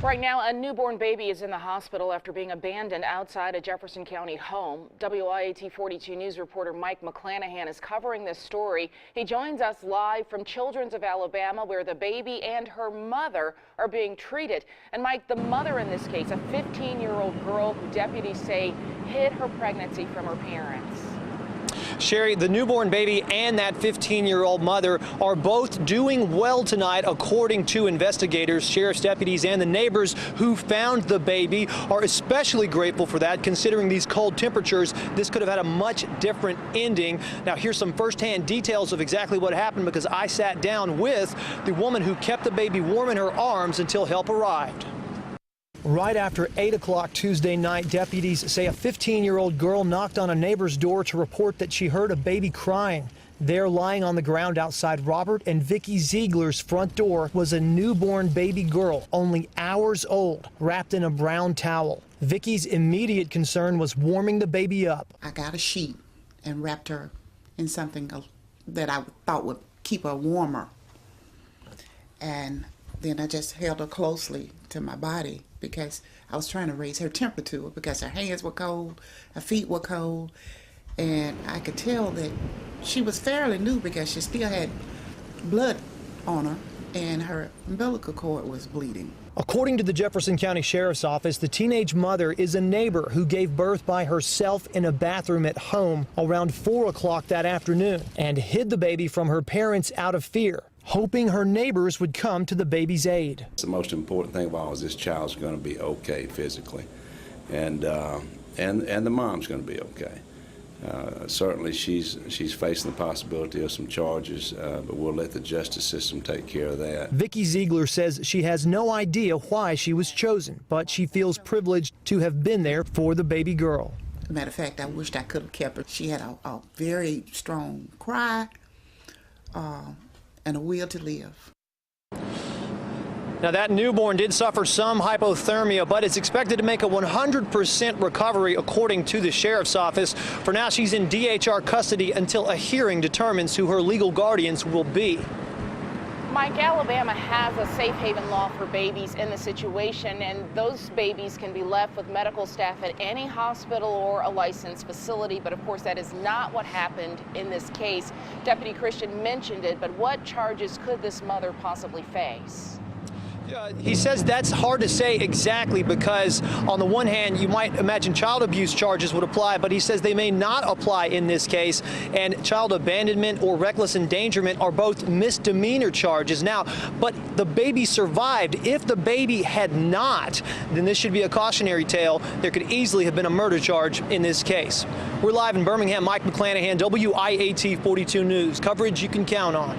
Right now, a newborn baby is in the hospital after being abandoned outside a Jefferson County home. WIAT 42 News reporter Mike McClanahan is covering this story. He joins us live from Children's of Alabama, where the baby and her mother are being treated. And Mike, the mother in this case, a 15-year-old girl who deputies say hid her pregnancy from her parents. Sherri, the newborn baby and that 15-year-old mother are both doing well tonight, according to investigators. Sheriff's deputies and the neighbors who found the baby are especially grateful for that, considering these cold temperatures. This could have had a much different ending. Now, here's some firsthand details of exactly what happened, because I sat down with the woman who kept the baby warm in her arms until help arrived. Right after 8 o'clock Tuesday night, deputies say a 15-year-old girl knocked on a neighbor's door to report that she heard a baby crying. There, lying on the ground outside Robert and Vicki Ziegler's front door, was a newborn baby girl, only hours old, wrapped in a brown towel. Vicki's immediate concern was warming the baby up. I got a sheet and wrapped her in something that I thought would keep her warmer. And then I just held her closely to my body because I was trying to raise her temperature, because her hands were cold, her feet were cold, and I could tell that she was fairly new because she still had blood on her and her umbilical cord was bleeding. According to the Jefferson County Sheriff's Office, the teenage mother is a neighbor who gave birth by herself in a bathroom at home around 4 o'clock that afternoon and hid the baby from her parents out of fear, hoping her neighbors would come to the baby's aid. The most important thing of all is this child's going to be okay physically, and the mom's going to be okay. Certainly she's facing the possibility of some charges, but we'll let the justice system take care of that. Vicki Ziegler says she has no idea why she was chosen, but she feels privileged to have been there for the baby girl. Matter of fact, I wished I could have kept her. She had a very strong cry and a will to live. Now, that newborn did suffer some hypothermia, but is expected to make a 100% recovery, according to the Sheriff's Office. For now, she's in DHR custody until a hearing determines who her legal guardians will be. Mike, Alabama has a safe haven law for babies in the situation, and those babies can be left with medical staff at any hospital or a licensed facility. But of course, that is not what happened in this case. Deputy Christian mentioned it, but what charges could this mother possibly face? He says that's hard to say exactly, because on the one hand, you might imagine child abuse charges would apply, but he says they may not apply in this case, and child abandonment or reckless endangerment are both misdemeanor charges. Now, but the baby survived. If the baby had not, then this should be a cautionary tale. There could easily have been a murder charge in this case. We're live in Birmingham. Mike McClanahan, WIAT 42 News. Coverage you can count on.